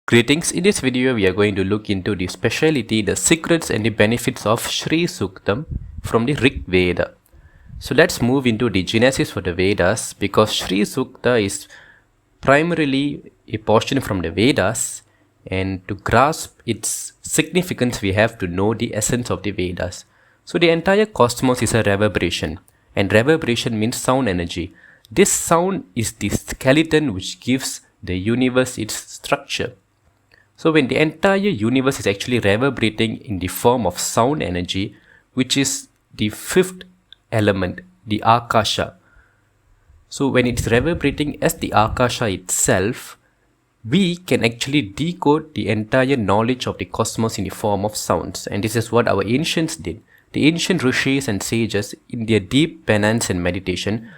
Greetings, in this video we are going to look into the speciality, the secrets and the benefits of Shri Suktam from the Rig Veda. So let's move into the genesis for the Vedas, because Shri Sukta is primarily a portion from the Vedas, and to grasp its significance we have to know the essence of the Vedas. So the entire cosmos is a reverberation, and reverberation means sound energy. This sound is the skeleton which gives the universe its structure. So when the entire universe is actually reverberating in the form of sound energy, which is the fifth element, the Akasha. So when it's reverberating as the Akasha itself, we can actually decode the entire knowledge of the cosmos in the form of sounds. And this is what our ancients did. The ancient rishis and sages, in their deep penance and meditation,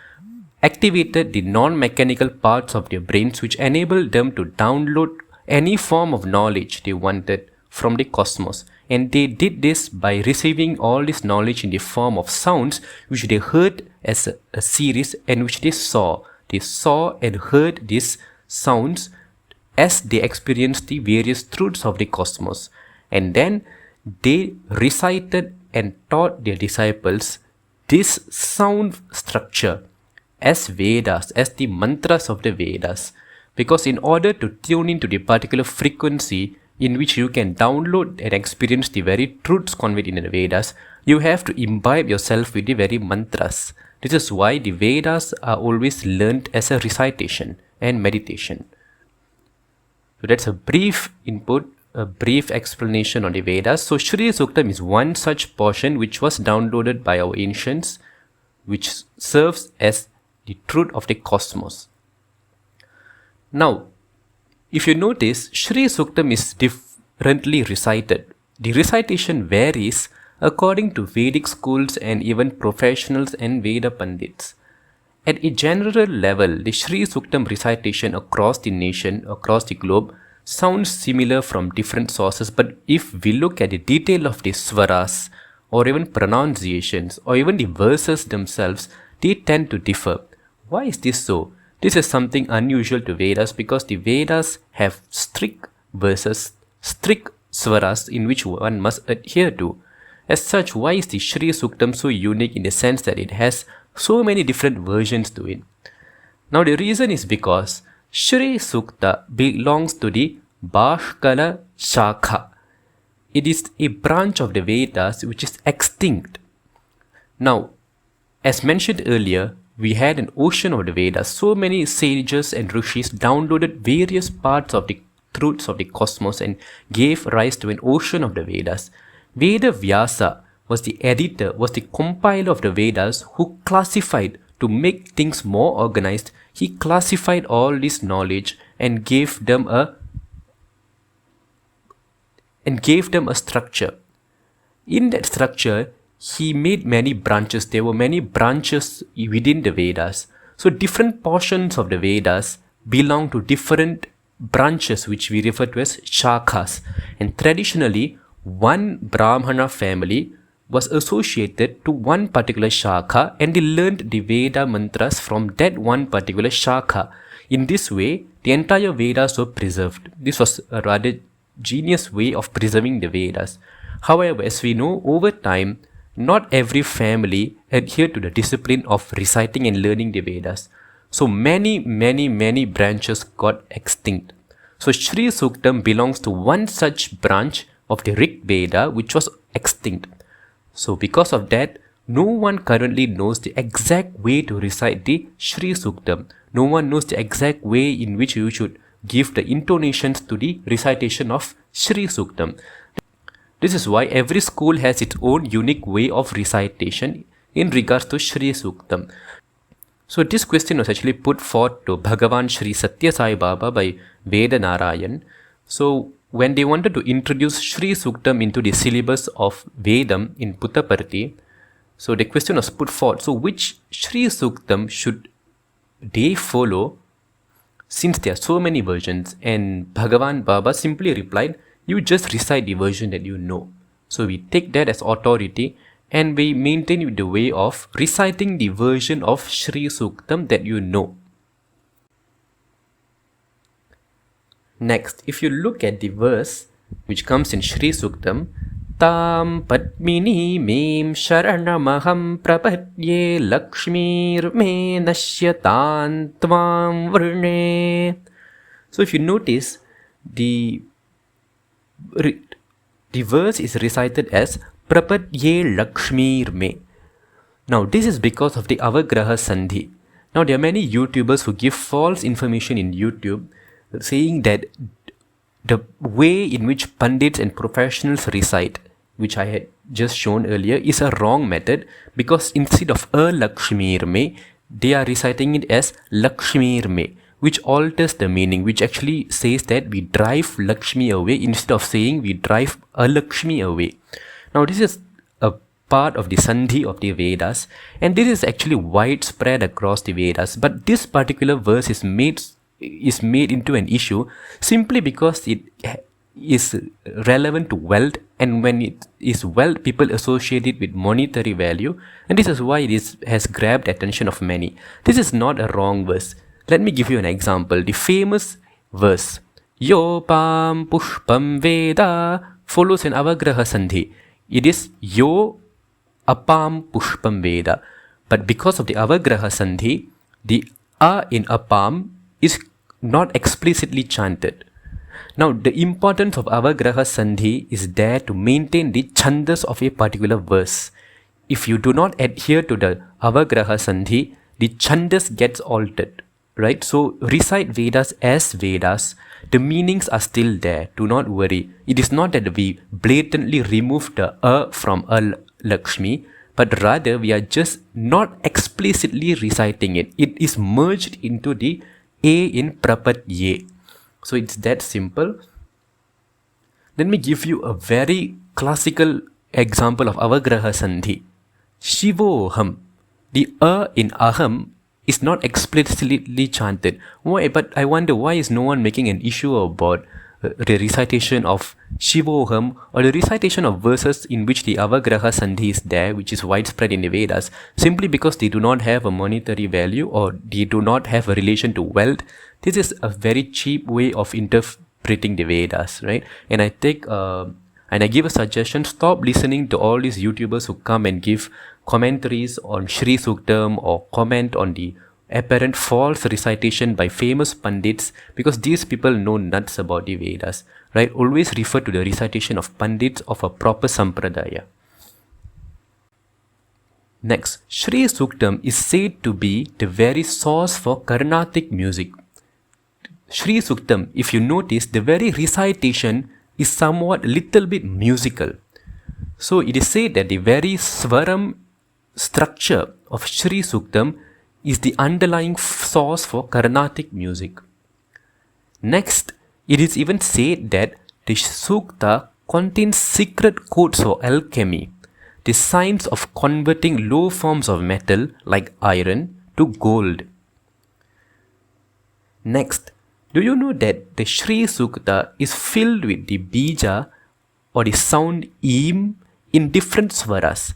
activated the non-mechanical parts of their brains, which enabled them to download any form of knowledge they wanted from the cosmos. And they did this by receiving all this knowledge in the form of sounds which they heard as a series, and which they saw. They saw and heard these sounds as they experienced the various truths of the cosmos. And then they recited and taught their disciples this sound structure as Vedas, as the mantras of the Vedas. Because in order to tune into the particular frequency in which you can download and experience the very truths conveyed in the Vedas, you have to imbibe yourself with the very mantras. This is why the Vedas are always learnt as a recitation and meditation. So that's a brief input, a brief explanation on the Vedas. So Shri Suktam is one such portion which was downloaded by our ancients, which serves as the truth of the cosmos. Now, if you notice, Shri Suktam is differently recited. The recitation varies according to Vedic schools and even professionals and Veda Pandits. At a general level, the Shri Suktam recitation across the nation, across the globe, sounds similar from different sources, but if we look at the detail of the swaras, or even pronunciations, or even the verses themselves, they tend to differ. Why is this so? This is something unusual to Vedas, because the Vedas have strict verses, strict swaras in which one must adhere to. As such, why is the Shri Suktam so unique in the sense that it has so many different versions to it? Now the reason is because Shri Sukta belongs to the Bashkala Shaakha. It is a branch of the Vedas which is extinct. Now, as mentioned earlier, we had an ocean of the Vedas. So many sages and rishis downloaded various parts of the truths of the cosmos and gave rise to an ocean of the Vedas. Veda Vyasa was the editor, was the compiler of the Vedas, who classified to make things more organized. He classified all this knowledge and gave them a structure. In that structure, he made many branches. There were many branches within the Vedas. So different portions of the Vedas belong to different branches, which we refer to as Shaakhas. And traditionally, one Brahmana family was associated to one particular Shaakha, and they learned the Veda mantras from that one particular Shaakha. In this way, the entire Vedas were preserved. This was a rather genius way of preserving the Vedas. However, as we know, over time, not every family adhered to the discipline of reciting and learning the Vedas. So many branches got extinct. So Shri Suktam belongs to one such branch of the Rig Veda which was extinct. So because of that, no one currently knows the exact way to recite the Shri Suktam. No one knows the exact way in which you should give the intonations to the recitation of Shri Suktam. This is why every school has its own unique way of recitation in regards to Shri Suktam. So this question was actually put forth to Bhagavan Shri Satya Sai Baba by Veda Narayan. So when they wanted to introduce Shri Suktam into the syllabus of Vedam in Puttaparthi, so the question was put forth, so which Shri Suktam should they follow, since there are so many versions? And Bhagavan Baba simply replied, you just recite the version that you know. So we take that as authority, and we maintain with the way of reciting the version of Shri Suktam that you know. Next, if you look at the verse which comes in Shri Suktam, Tam Padmini Mim Sharanamaham Prapadye Lakshmir Me Nashyatan Tvam Vrne. So if you notice, the verse is recited as Prapadye Lakshmir Me. Now this is because of the Avagraha Sandhi. Now there are many YouTubers who give false information in YouTube saying that the way in which Pandits and professionals recite, which I had just shown earlier, is a wrong method, because instead of a Lakshmir Me, they are reciting it as Lakshmir Me, which alters the meaning, which actually says that we drive Lakshmi away instead of saying we drive a Lakshmi away. Now this is a part of the Sandhi of the Vedas, and this is actually widespread across the Vedas, but this particular verse is made into an issue simply because it is relevant to wealth, and when it is wealth, people associate it with monetary value, and this is why it has grabbed attention of many. This is not a wrong verse. Let me give you an example. The famous verse Yo Pam Pushpam Veda follows an Avagraha Sandhi. It is Yo Apam Pushpam Veda, but because of the Avagraha Sandhi, the A in Apam is not explicitly chanted. Now the importance of Avagraha Sandhi is there to maintain the chandas of a particular verse. If you do not adhere to the Avagraha Sandhi, the chandas gets altered. Right? So recite Vedas as Vedas. The meanings are still there. Do not worry. It is not that we blatantly remove the A from A Lakshmi, but rather we are just not explicitly reciting it. It is merged into the A in Prapadye. So it's that simple. Let me give you a very classical example of Avagraha Sandhi. Shivoham. The A in Aham is not explicitly chanted. Why? But I wonder, why is no one making an issue about the recitation of Shivoham or the recitation of verses in which the Avagraha Sandhi is there, which is widespread in the Vedas, simply because they do not have a monetary value or they do not have a relation to wealth. This is a very cheap way of interpreting the Vedas, right? And I take and I give a suggestion: stop listening to all these YouTubers who come and give commentaries on Shri Suktam or comment on the apparent false recitation by famous Pandits, because these people know nuts about the Vedas, right? Always refer to the recitation of Pandits of a proper Sampradaya. Next, Shri Suktam is said to be the very source for Carnatic music. Shri Suktam, if you notice, the very recitation is somewhat little bit musical. So it is said that the very Swaram structure of Shri Suktam is the underlying source for Carnatic music. Next, it is even said that the sukta contains secret codes for alchemy, the science of converting low forms of metal like iron to gold. Next, do you know that the Shri Sukta is filled with the bija or the sound im in different swaras?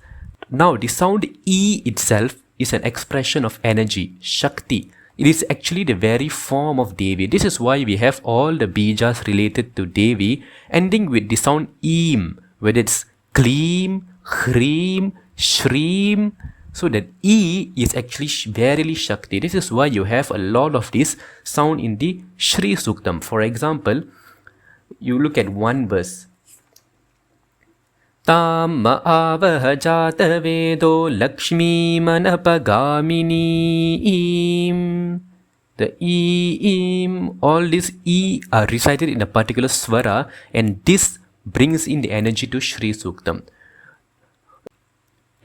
Now, the sound E itself is an expression of energy, Shakti. It is actually the very form of Devi. This is why we have all the bijas related to Devi ending with the sound Eem, whether it's Kleem, Khreem, Shreem. So that E is actually verily Shakti. This is why you have a lot of this sound in the Shri Suktam. For example, you look at one verse. Tam avaha jata vedo lakshmi manapagamini im. The im, all these E are recited in a particular swara, and this brings in the energy to Shri Suktam.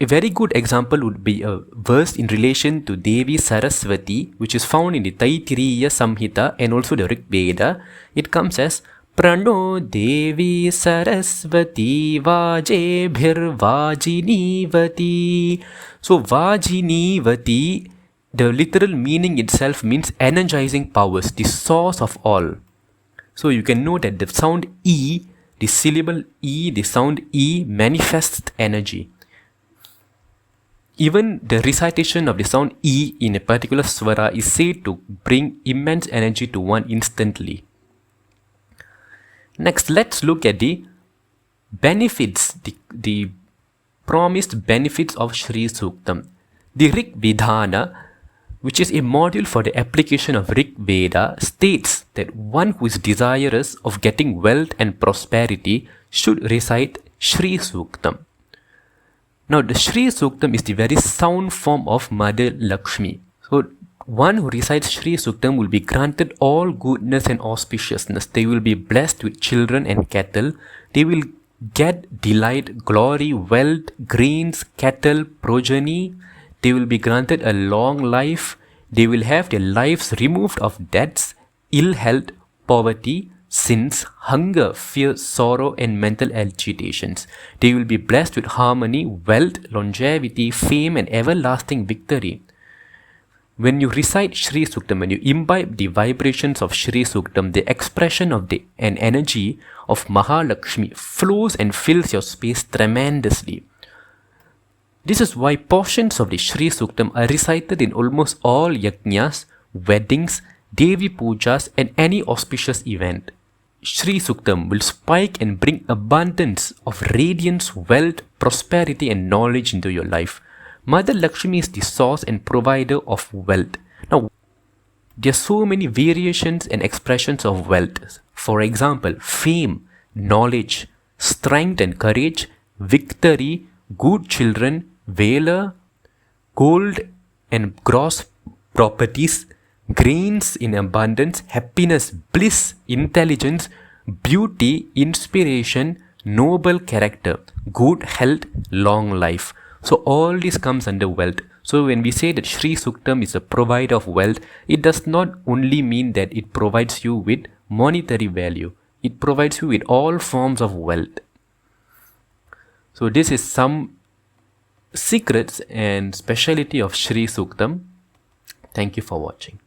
A very good example would be a verse in relation to Devi Saraswati, which is found in the Taittiriya Samhita and also the Rig Veda. It comes as Prano Devi Saraswati Vajebhir Vajinivati. So Vajinivati, the literal meaning itself means energizing powers, the source of all. So you can know that the sound E, the syllable E, the sound E manifests energy. Even the recitation of the sound E in a particular swara is said to bring immense energy to one instantly. Next, let's look at the benefits, the promised benefits of Shri Suktam. The Rig Veda, which is a module for the application of Rig Veda, states that one who is desirous of getting wealth and prosperity should recite Shri Suktam. Now, the Shri Suktam is the very sound form of Mother Lakshmi. So, one who recites Shri Suktam will be granted all goodness and auspiciousness. They will be blessed with children and cattle. They will get delight, glory, wealth, grains, cattle, progeny. They will be granted a long life. They will have their lives removed of debts, ill health, poverty, sins, hunger, fear, sorrow, and mental agitations. They will be blessed with harmony, wealth, longevity, fame, and everlasting victory. When you recite Shri Suktam, when you imbibe the vibrations of Shri Suktam, the expression of an energy of Mahalakshmi flows and fills your space tremendously. This is why portions of the Shri Suktam are recited in almost all yajnas, weddings, Devi pujas, and any auspicious event. Shri Suktam will spike and bring abundance of radiance, wealth, prosperity, and knowledge into your life. Mother Lakshmi is the source and provider of wealth. Now, there are so many variations and expressions of wealth. For example, fame, knowledge, strength and courage, victory, good children, valor, gold and gross properties, grains in abundance, happiness, bliss, intelligence, beauty, inspiration, noble character, good health, long life. So all this comes under wealth. So when we say that Shri Suktam is a provider of wealth, it does not only mean that it provides you with monetary value. It provides you with all forms of wealth. So this is some secrets and speciality of Shri Suktam. Thank you for watching.